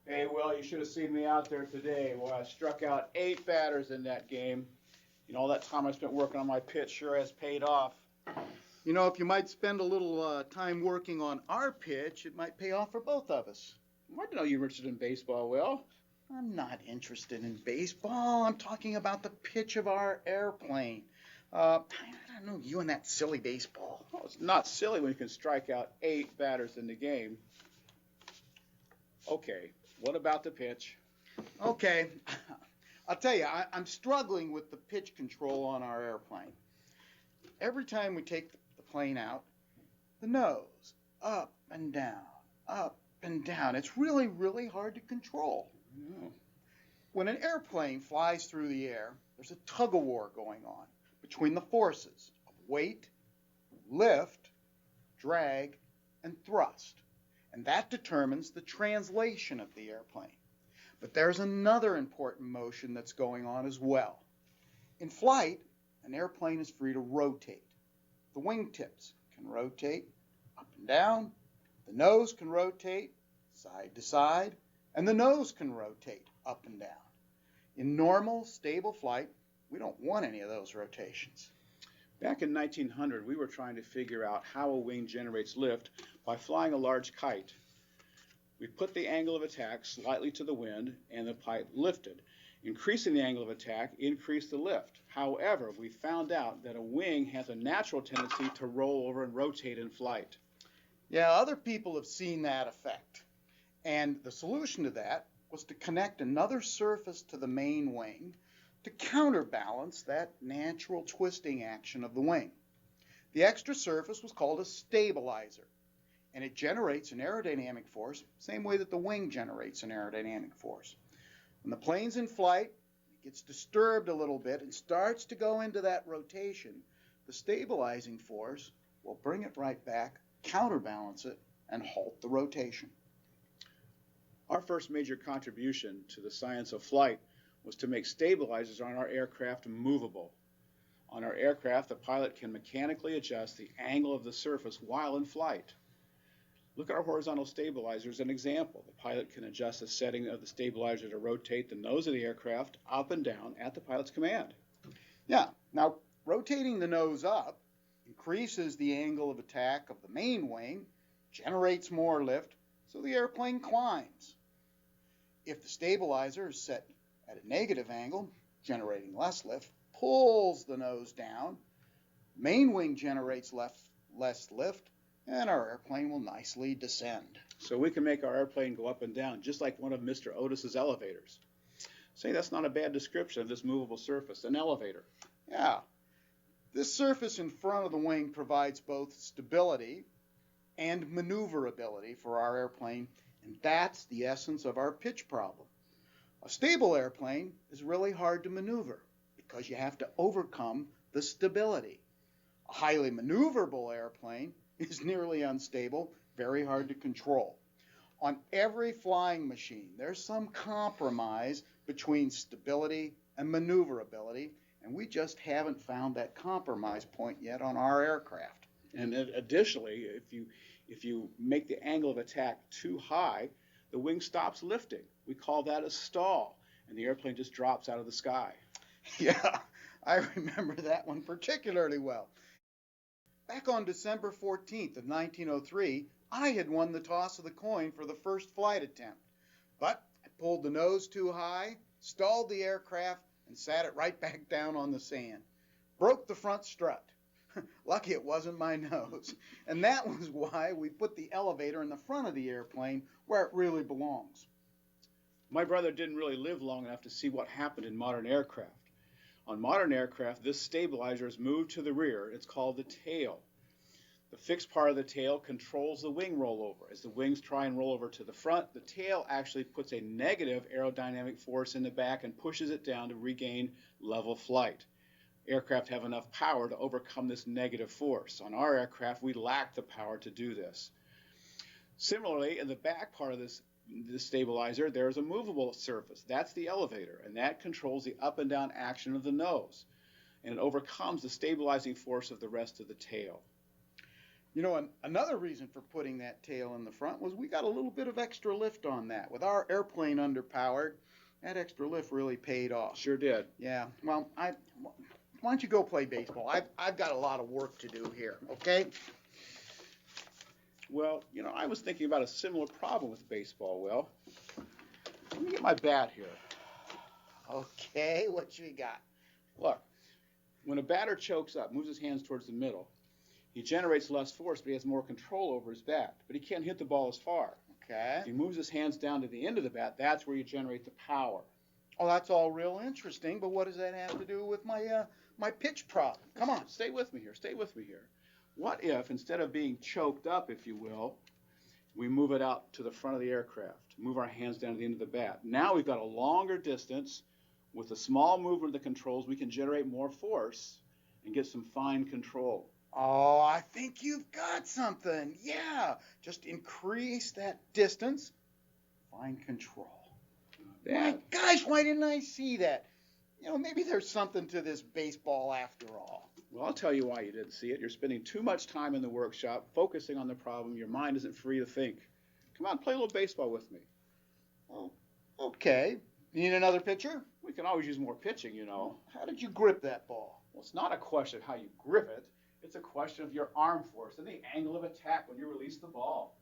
Hey, Will, you should have seen me out there today. Well, I struck out 8 batters in that game. You know, all that time I spent working on my pitch sure has paid off. You know, if you might spend a little time working on our pitch, it might pay off for both of us. I didn't know you were interested in baseball, Will. I'm not interested in baseball. I'm talking about the pitch of our airplane. I don't know, you and that silly baseball. Well, it's not silly when you can strike out 8 batters in the game. Okay, what about the pitch? Okay, I'll tell you, I'm struggling with the pitch control on our airplane. Every time we take the plane out, the nose, up and down, up and down. It's really, really hard to control. Yeah. When an airplane flies through the air, there's a tug-of-war going on between the forces of weight, lift, drag, and thrust. And that determines the translation of the airplane. But there's another important motion that's going on as well. In flight, an airplane is free to rotate. The wingtips can rotate up and down, the nose can rotate side to side, and the nose can rotate up and down. In normal, stable flight, we don't want any of those rotations. Back in 1900, we were trying to figure out how a wing generates lift by flying a large kite. We put the angle of attack slightly to the wind, and the kite lifted. Increasing the angle of attack increased the lift. However, we found out that a wing has a natural tendency to roll over and rotate in flight. Yeah, other people have seen that effect. And the solution to that was to connect another surface to the main wing to counterbalance that natural twisting action of the wing. The extra surface was called a stabilizer, and it generates an aerodynamic force, same way that the wing generates an aerodynamic force. When the plane's in flight, it gets disturbed a little bit and starts to go into that rotation, the stabilizing force will bring it right back, counterbalance it, and halt the rotation. Our first major contribution to the science of flight was to make stabilizers on our aircraft movable. On our aircraft, the pilot can mechanically adjust the angle of the surface while in flight. Look at our horizontal stabilizer as an example. The pilot can adjust the setting of the stabilizer to rotate the nose of the aircraft up and down at the pilot's command. Yeah, now rotating the nose up increases the angle of attack of the main wing, generates more lift, so the airplane climbs. If the stabilizer is set at a negative angle, generating less lift, pulls the nose down, main wing generates less lift, and our airplane will nicely descend. So we can make our airplane go up and down, just like one of Mr. Otis's elevators. Say, that's not a bad description of this movable surface, an elevator. Yeah. This surface in front of the wing provides both stability and maneuverability for our airplane, and that's the essence of our pitch problem. A stable airplane is really hard to maneuver because you have to overcome the stability. A highly maneuverable airplane is nearly unstable, very hard to control. On every flying machine, there's some compromise between stability and maneuverability, and we just haven't found that compromise point yet on our aircraft. And additionally, if you make the angle of attack too high, the wing stops lifting. We call that a stall, and the airplane just drops out of the sky. Yeah, I remember that one particularly well. Back on December 14th of 1903, I had won the toss of the coin for the first flight attempt. But I pulled the nose too high, stalled the aircraft, and sat it right back down on the sand. Broke the front strut. Lucky it wasn't my nose. And that was why we put the elevator in the front of the airplane where it really belongs. My brother didn't really live long enough to see what happened in modern aircraft. On modern aircraft, this stabilizer is moved to the rear. It's called the tail. The fixed part of the tail controls the wing rollover. As the wings try and roll over to the front, the tail actually puts a negative aerodynamic force in the back and pushes it down to regain level flight. Aircraft have enough power to overcome this negative force. On our aircraft, we lack the power to do this. Similarly, in the back part of this stabilizer, there's a movable surface. That's the elevator, and that controls the up and down action of the nose, and it overcomes the stabilizing force of the rest of the tail. You know, another reason for putting that tail in the front was we got a little bit of extra lift on that. With our airplane underpowered, that extra lift really paid off. Sure did. Yeah. Well, why don't you go play baseball? I've got a lot of work to do here, okay? Well, you know, I was thinking about a similar problem with baseball, Will. Let me get my bat here. Okay, what you got? Look, when a batter chokes up, moves his hands towards the middle, he generates less force, but he has more control over his bat. But he can't hit the ball as far. Okay. If he moves his hands down to the end of the bat, that's where you generate the power. Oh, that's all real interesting, but what does that have to do with my pitch problem? Come on. Stay with me here. Stay with me here. What if, instead of being choked up, if you will, we move it out to the front of the aircraft, move our hands down to the end of the bat? Now we've got a longer distance. With a small movement of the controls, we can generate more force and get some fine control. Oh, I think you've got something. Yeah, just increase that distance. Fine control. My gosh, why didn't I see that? You know, maybe there's something to this baseball after all. Well, I'll tell you why you didn't see it. You're spending too much time in the workshop focusing on the problem. Your mind isn't free to think. Come on, play a little baseball with me. Oh, okay. You need another pitcher? We can always use more pitching, you know. How did you grip that ball? Well, it's not a question of how you grip it. It's a question of your arm force and the angle of attack when you release the ball.